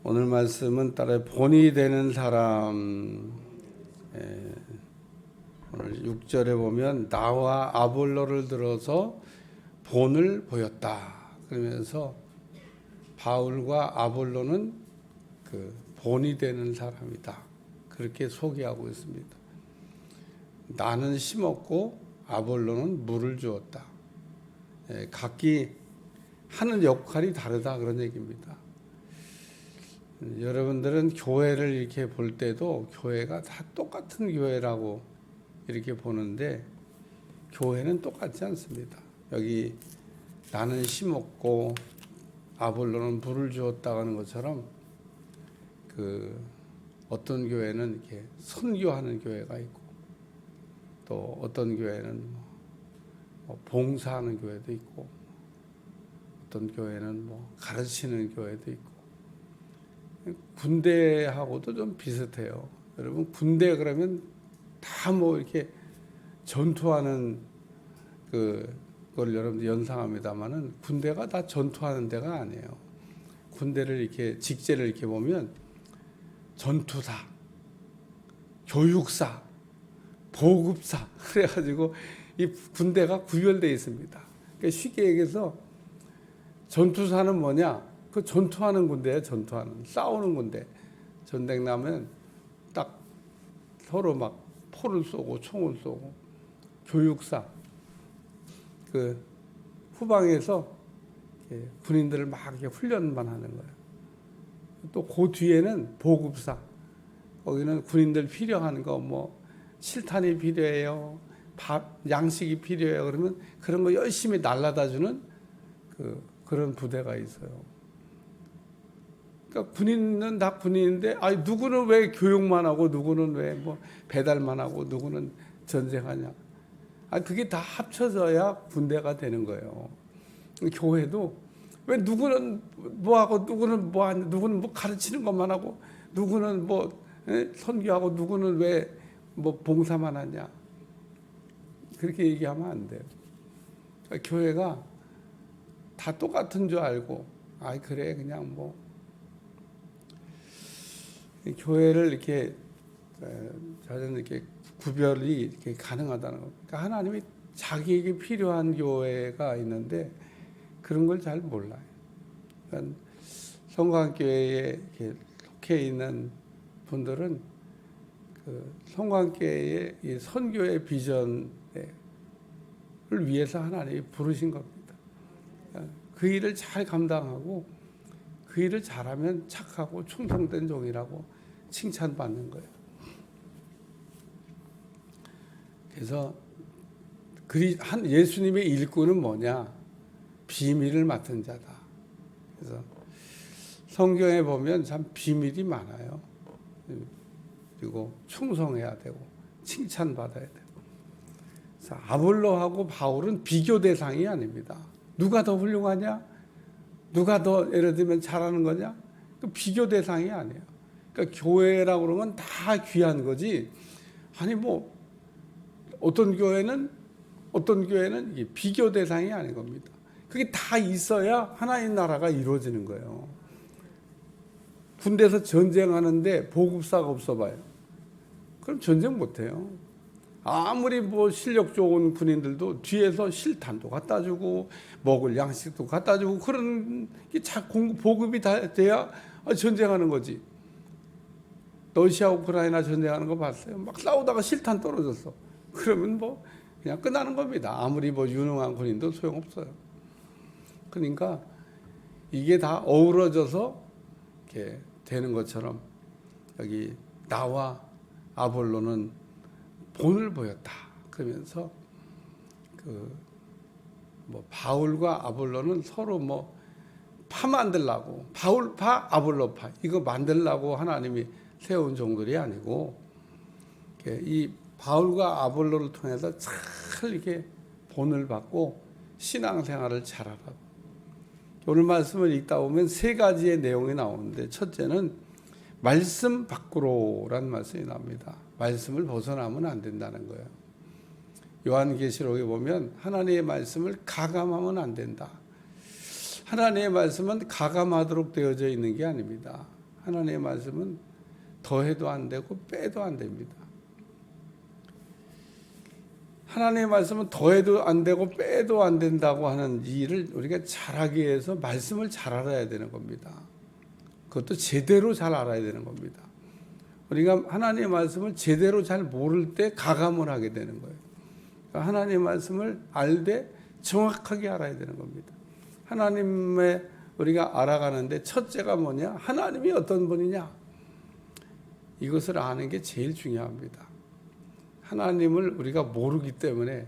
오늘 말씀은 따라 본이 되는 사람. 오늘 6절에 보면 나와 아볼로를 들어서 본을 보였다. 그러면서 바울과 아볼로는 그 본이 되는 사람이다. 그렇게 소개하고 있습니다. 나는 심었고 아볼로는 물을 주었다. 각기 하는 역할이 다르다 그런 얘기입니다. 여러분들은 교회를 이렇게 볼 때도 교회가 다 똑같은 교회라고 이렇게 보는데 교회는 똑같지 않습니다. 여기 나는 심었고 아볼로는 물을 주었다 하는 것처럼 그 어떤 교회는 이렇게 선교하는 교회가 있고 또 어떤 교회는 뭐 봉사하는 교회도 있고 어떤 교회는 뭐 가르치는 교회도 있고 군대하고도 좀 비슷해요. 여러분 군대 그러면 다 뭐 이렇게 전투하는 그걸 여러분들 연상합니다만은 군대가 다 전투하는 데가 아니에요. 군대를 이렇게 직제를 이렇게 보면 전투사, 교육사, 보급사 그래가지고 이 군대가 구별되어 있습니다. 그러니까 쉽게 얘기해서 전투사는 뭐냐? 그 전투하는 군대예요. 전투하는 싸우는 군대. 전쟁 나면 딱 서로 막 포를 쏘고 총을 쏘고. 교육사 그 후방에서 군인들을 막 이렇게 훈련만 하는 거예요. 또 그 뒤에는 보급사. 거기는 군인들 필요한 거 뭐 실탄이 필요해요. 밥 양식이 필요해요. 그러면 그런 거 열심히 날라다 주는 그런 부대가 있어요. 그러니까 군인은 다 군인인데, 누구는 왜 교육만 하고, 누구는 왜 뭐 배달만 하고, 누구는 전쟁하냐. 그게 다 합쳐져야 군대가 되는 거예요. 교회도 왜 누구는 뭐 하고, 누구는 뭐 하냐, 누구는 뭐 가르치는 것만 하고, 누구는 뭐 선교하고, 누구는 왜 뭐 봉사만 하냐. 그렇게 얘기하면 안 돼요. 그러니까 교회가 다 똑같은 줄 알고, 그래, 그냥 뭐. 교회를 이렇게 저는 이렇게 구별이 이렇게 가능하다는 겁니다. 그러니까 하나님이 자기에게 필요한 교회가 있는데 그런 걸 잘 몰라요. 그러니까 성광교회에 이렇게 속해 있는 분들은 그 성광교회의 이 선교의 비전을 위해서 하나님이 부르신 겁니다. 그러니까 그 일을 잘 감당하고 그 일을 잘하면 착하고 충성된 종이라고 칭찬받는 거예요. 그래서 예수님의 일꾼은 뭐냐? 비밀을 맡은 자다. 그래서 성경에 보면 참 비밀이 많아요. 그리고 충성해야 되고 칭찬받아야 되고. 그래서 아볼로하고 바울은 비교 대상이 아닙니다. 누가 더 훌륭하냐? 누가 더 예를 들면 잘하는 거냐? 그 비교 대상이 아니에요. 그러니까 교회라고 그러는 건 다 귀한 거지. 뭐 어떤 교회는 이게 비교 대상이 아닌 겁니다. 그게 다 있어야 하나님 나라가 이루어지는 거예요. 군대에서 전쟁하는데 보급사가 없어봐요. 그럼 전쟁 못해요. 아무리 뭐 실력 좋은 군인들도 뒤에서 실탄도 갖다 주고 먹을 양식도 갖다 주고 그런 게 보급이 다 돼야 전쟁하는 거지. 러시아 우크라이나 전쟁하는 거 봤어요? 막 싸우다가 실탄 떨어졌어. 그러면 뭐 그냥 끝나는 겁니다. 아무리 뭐 유능한 군인도 소용없어요. 그러니까 이게 다 어우러져서 이렇게 되는 것처럼 여기 나와 아볼로는 본을 보였다. 그러면서 바울과 아볼로는 서로 뭐 파 만들라고 바울파 아볼로파 이거 만들라고 하나님이 세운 종들이 아니고 이 바울과 아볼로를 통해서 잘 이렇게 본을 받고 신앙생활을 잘하라고. 오늘 말씀을 읽다 보면 세 가지의 내용이 나오는데 첫째는 말씀 밖으로라는 말씀이 나옵니다. 말씀을 벗어나면 안 된다는 거예요. 요한계시록에 보면 하나님의 말씀을 가감하면 안 된다. 하나님의 말씀은 가감하도록 되어져 있는 게 아닙니다. 하나님의 말씀은 더해도 안 되고 빼도 안 됩니다. 하나님의 말씀은 더해도 안 되고 빼도 안 된다고 하는 이 일을 우리가 잘하기 위해서 말씀을 잘 알아야 되는 겁니다. 그것도 제대로 잘 알아야 되는 겁니다. 우리가 하나님의 말씀을 제대로 잘 모를 때 가감을 하게 되는 거예요. 그러니까 하나님의 말씀을 알되 정확하게 알아야 되는 겁니다. 하나님의 우리가 알아가는데 첫째가 뭐냐? 하나님이 어떤 분이냐? 이것을 아는 게 제일 중요합니다. 하나님을 우리가 모르기 때문에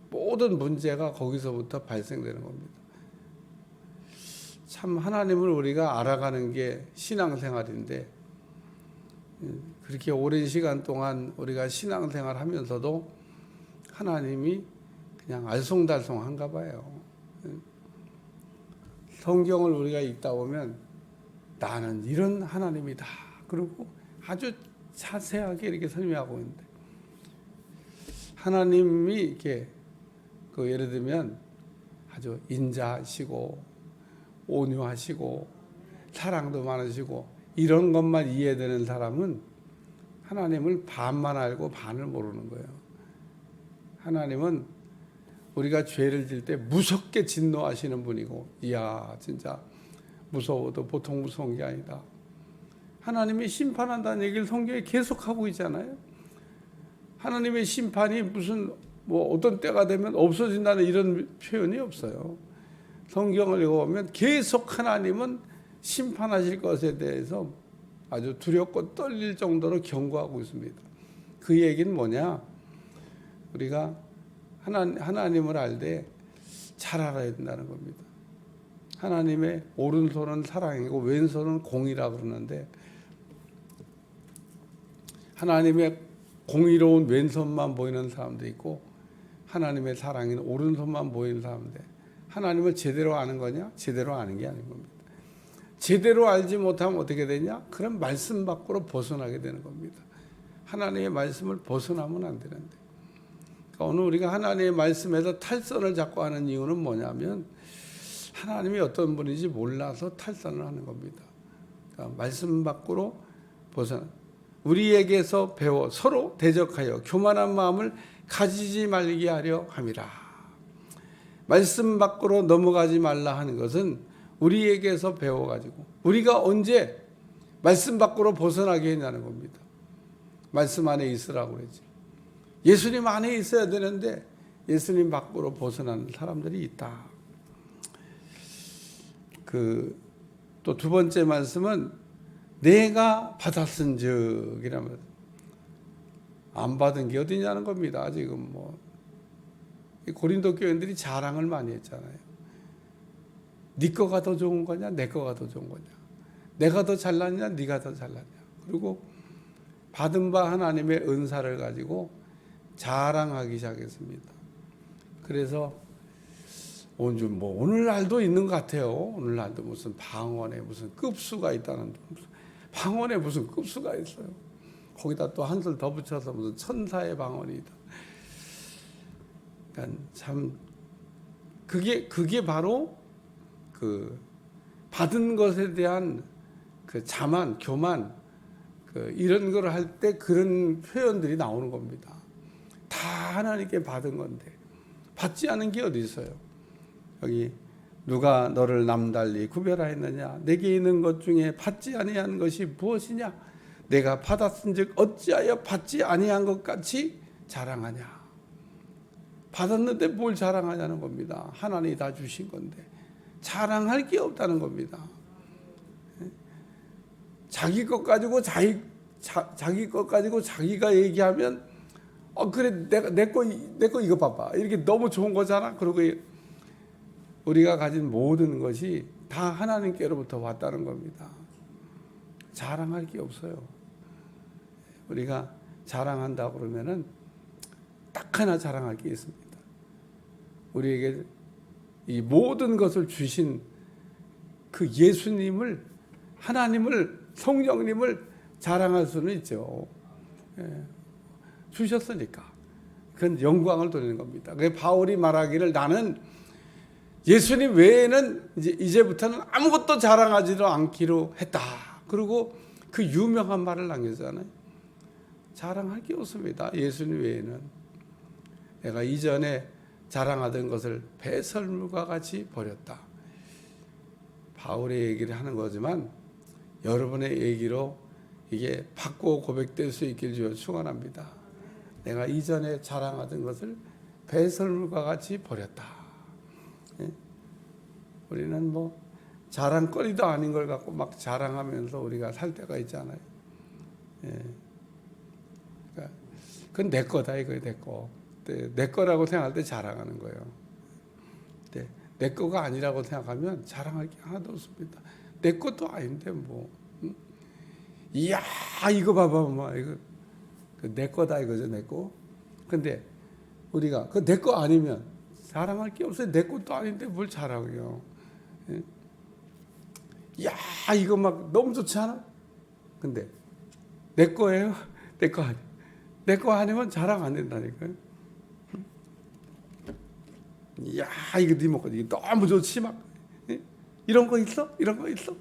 모든 문제가 거기서부터 발생되는 겁니다. 참 하나님을 우리가 알아가는 게 신앙생활인데 그렇게 오랜 시간 동안 우리가 신앙생활 하면서도 하나님이 그냥 알쏭달쏭한가 봐요. 성경을 우리가 읽다 보면 나는 이런 하나님이다. 그리고 아주 자세하게 이렇게 설명하고 있는데 하나님이 이렇게 예를 들면 아주 인자하시고 온유하시고 사랑도 많으시고 이런 것만 이해되는 사람은 하나님을 반만 알고 반을 모르는 거예요. 하나님은 우리가 죄를 질 때 무섭게 진노하시는 분이고, 이야 진짜 무서워도 보통 무서운 게 아니다. 하나님이 심판한다는 얘기를 성경에 계속하고 있잖아요. 하나님의 심판이 무슨 어떤 때가 되면 없어진다는 이런 표현이 없어요. 성경을 읽어보면 계속 하나님은 심판하실 것에 대해서 아주 두렵고 떨릴 정도로 경고하고 있습니다. 그 얘기는 뭐냐? 우리가 하나님을 알되 잘 알아야 된다는 겁니다. 하나님의 오른손은 사랑이고 왼손은 공의라고 그러는데 하나님의 공의로운 왼손만 보이는 사람도 있고 하나님의 사랑인 오른손만 보이는 사람인데 하나님을 제대로 아는 거냐? 제대로 아는 게 아닌 겁니다. 제대로 알지 못하면 어떻게 되냐? 그럼 말씀 밖으로 벗어나게 되는 겁니다. 하나님의 말씀을 벗어나면 안 되는데 그러니까 오늘 우리가 하나님의 말씀에서 탈선을 자꾸 하는 이유는 뭐냐면 하나님이 어떤 분인지 몰라서 탈선을 하는 겁니다. 그러니까 말씀 밖으로 벗어나 우리에게서 배워 서로 대적하여 교만한 마음을 가지지 말게 하려 함이라. 말씀 밖으로 넘어가지 말라 하는 것은 우리에게서 배워가지고 우리가 언제 말씀 밖으로 벗어나게 했냐는 겁니다. 말씀 안에 있으라고 그러지. 예수님 안에 있어야 되는데 예수님 밖으로 벗어나는 사람들이 있다. 또 두 번째 말씀은 내가 받았은즉 이라면 안 받은 게 어디냐는 겁니다. 지금 고린도 교인들이 자랑을 많이 했잖아요. 네 거가 더 좋은 거냐, 내 거가 더 좋은 거냐, 내가 더 잘났냐, 네가 더 잘났냐. 그리고 받은 바 하나님의 은사를 가지고 자랑하기 시작했습니다. 그래서 오늘날도 있는 것 같아요. 오늘날도 무슨 방언에 무슨 급수가 있다는, 방언에 무슨 급수가 있어요. 거기다 또 한술 더 붙여서 무슨 천사의 방언이다. 그러니까 참 그게 바로 받은 것에 대한 자만, 교만, 이런 걸 할 때 그런 표현들이 나오는 겁니다. 다 하나님께 받은 건데 받지 않은 게 어디 있어요? 여기 누가 너를 남달리 구별하였느냐? 내게 있는 것 중에 받지 아니한 것이 무엇이냐? 내가 받았은즉 어찌하여 받지 아니한 것 같이 자랑하냐? 받았는데 뭘 자랑하냐는 겁니다. 하나님이 다 주신 건데 자랑할 게 없다는 겁니다. 자기 것 가지고 자기 것 가지고 자기가 얘기하면 그래 내 거 이거 봐봐 이렇게 너무 좋은 거잖아. 그리고 우리가 가진 모든 것이 다 하나님께로부터 왔다는 겁니다. 자랑할 게 없어요. 우리가 자랑한다고 그러면은 딱 하나 자랑할 게 있습니다. 우리에게 이 모든 것을 주신 그 예수님을, 하나님을, 성령님을 자랑할 수는 있죠. 주셨으니까. 그건 영광을 돌리는 겁니다. 그래서 바울이 말하기를 나는 예수님 외에는 이제부터는 아무것도 자랑하지도 않기로 했다. 그리고 그 유명한 말을 남겼잖아요. 자랑할 게 없습니다. 예수님 외에는. 내가 이전에 자랑하던 것을 배설물과 같이 버렸다. 바울의 얘기를 하는 거지만 여러분의 얘기로 이게 바꾸어 고백될 수 있길 주여 축원합니다. 내가 이전에 자랑하던 것을 배설물과 같이 버렸다. 예? 우리는 뭐 자랑거리도 아닌 걸 갖고 막 자랑하면서 우리가 살 때가 있잖아요. 예. 그러니까 그건 내 거다 이거예요, 내 거. 내 거라고 생각할 때 자랑하는 거예요. 내 거가 아니라고 생각하면 자랑할 게 하나도 없습니다. 내 것도 아닌데 뭐. 이야 이거 봐봐, 뭐 이거 내 거다 이거죠, 내 거. 근데 우리가 그 내 거 아니면 자랑할 게 없어요. 내 것도 아닌데 뭘 자랑해요. 예? 야 이거 막 너무 좋지 않아? 근데 내 거예요? 내 거 아니. 내 거 아니면 자랑 안 된다니까요. 야 이거 네 먹고 이게 너무 좋지 막. 예? 이런 거 있어? 이런 거 있어?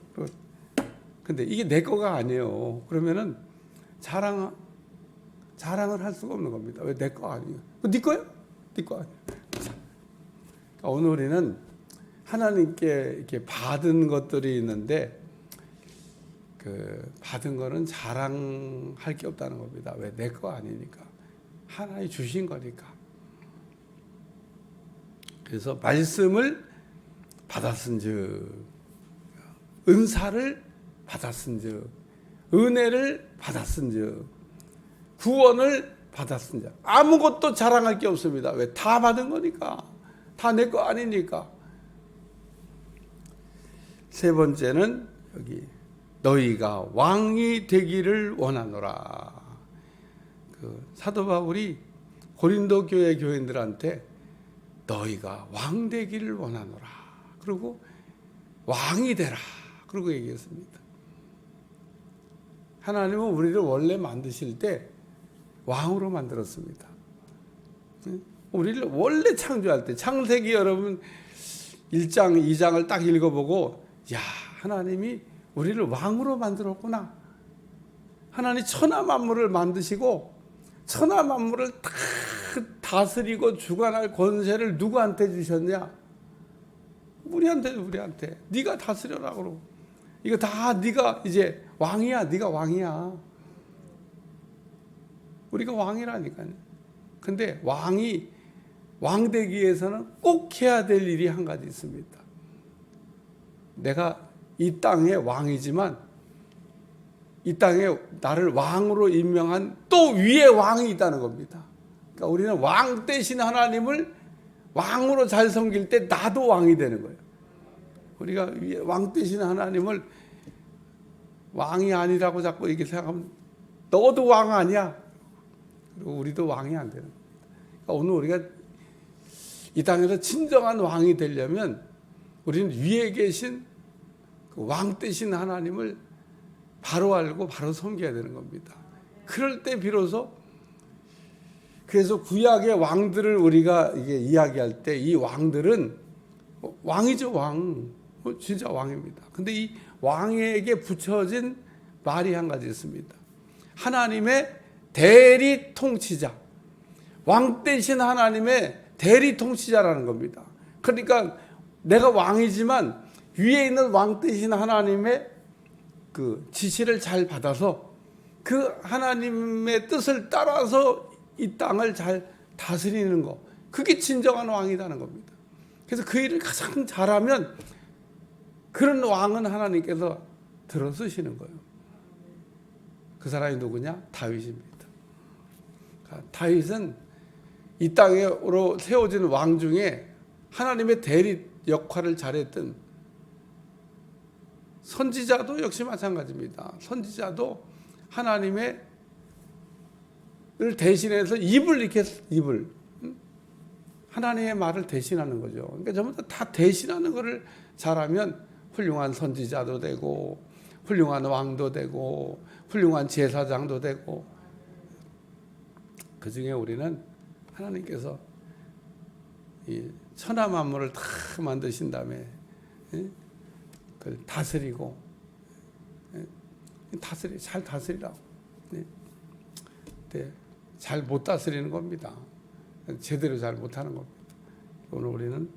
근데 이게 내 거가 아니에요. 그러면은 자랑을 할 수가 없는 겁니다. 왜 내 거 아니에요? 네 거야? 네 거 아니에요. 그러니까 오늘 우리는 하나님께 이렇게 받은 것들이 있는데 그 받은 거는 자랑할 게 없다는 겁니다. 왜 내 거 아니니까. 하나님이 주신 거니까. 그래서 말씀을 받았은즉, 은사를 받았은즉, 은혜를 받았은즉, 구원을 받았은즉 아무것도 자랑할 게 없습니다. 왜? 다 받은 거니까. 다 내 거 아니니까. 세 번째는 여기 너희가 왕이 되기를 원하노라. 그 사도 바울이 고린도 교회 교인들한테 너희가 왕 되기를 원하노라. 그리고 왕이 되라. 그러고 얘기했습니다. 하나님은 우리를 원래 만드실 때 왕으로 만들었습니다. 우리를 원래 창조할 때 창세기 여러분 1장, 2장을 딱 읽어보고 야 하나님이 우리를 왕으로 만들었구나. 하나님 천하 만물을 만드시고 천하 만물을 다 다스리고 주관할 권세를 누구한테 주셨냐? 우리한테. 네가 다스려라 그러고. 이거 다 네가 이제 왕이야. 네가 왕이야. 우리가 왕이라니까요. 근데 왕 되기 위해서는 꼭 해야 될 일이 한 가지 있습니다. 내가 이 땅의 왕이지만 이 땅에 나를 왕으로 임명한 또 위에 왕이 있다는 겁니다. 그러니까 우리는 왕 대신 하나님을 왕으로 잘 섬길 때 나도 왕이 되는 거예요. 우리가 왕 대신 하나님을 왕이 아니라고 자꾸 이렇게 생각하면 너도 왕 아니야. 그리고 우리도 왕이 안 되는 겁니다. 그러니까 오늘 우리가 이 땅에서 진정한 왕이 되려면 우리는 위에 계신 그 왕 대신 하나님을 바로 알고 바로 섬겨야 되는 겁니다. 그럴 때 비로소 그래서 구약의 왕들을 우리가 이게 이야기할 때 이 왕들은 왕이죠, 왕. 진짜 왕입니다. 근데 이 왕에게 붙여진 말이 한 가지 있습니다. 하나님의 대리 통치자. 왕 대신 하나님의 대리 통치자라는 겁니다. 그러니까 내가 왕이지만 위에 있는 왕 대신 하나님의 그 지시를 잘 받아서 그 하나님의 뜻을 따라서 이 땅을 잘 다스리는 거. 그게 진정한 왕이라는 겁니다. 그래서 그 일을 가장 잘하면 그런 왕은 하나님께서 들어쓰시는 거예요. 그 사람이 누구냐? 다윗입니다. 다윗은 이 땅으로 세워진 왕 중에 하나님의 대리 역할을 잘했던 선지자도 역시 마찬가지입니다. 선지자도 하나님의 을 대신해서 입을 하나님의 말을 대신하는 거죠. 그러니까 전부 다 대신하는 것을 잘하면 훌륭한 선지자도 되고 훌륭한 왕도 되고 훌륭한 제사장도 되고 그 중에 우리는 하나님께서 이 천하 만물을 다 만드신 다음에 그걸 다스리고 잘 다스리라고. 네. 네. 잘 못 다스리는 겁니다. 제대로 잘 못하는 겁니다. 오늘 우리는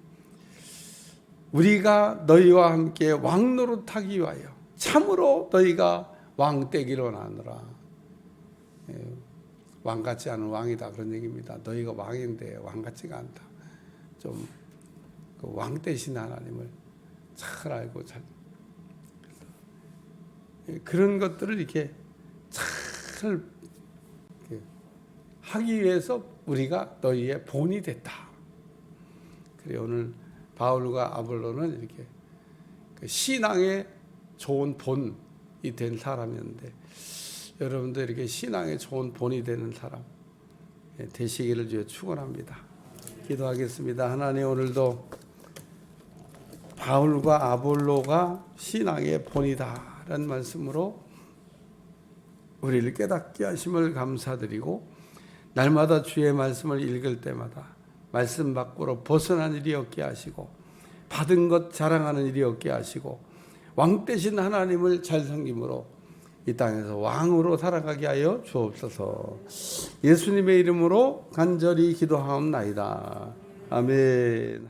우리가 너희와 함께 왕 노릇하기 위하여 참으로 너희가 왕 되기로 나누라. 예, 왕 같지 않은 왕이다 그런 얘기입니다. 너희가 왕인데 왕 같지가 않다. 좀 그 왕 되신 하나님을 잘 알고 잘 그런 것들을 이렇게 잘 하기 위해서 우리가 너희의 본이 됐다. 그래 오늘 바울과 아볼로는 이렇게 그 신앙의 좋은 본이 된 사람이었는데 여러분도 이렇게 신앙의 좋은 본이 되는 사람 되시기를 주여 축원합니다. 기도하겠습니다. 하나님 오늘도 바울과 아볼로가 신앙의 본이다라는 말씀으로 우리를 깨닫게 하심을 감사드리고 날마다 주의 말씀을 읽을 때마다 말씀 밖으로 벗어난 일이 없게 하시고 받은 것 자랑하는 일이 없게 하시고 왕 되신 하나님을 잘 섬김으로 이 땅에서 왕으로 살아가게 하여 주옵소서. 예수님의 이름으로 간절히 기도하옵나이다. 아멘.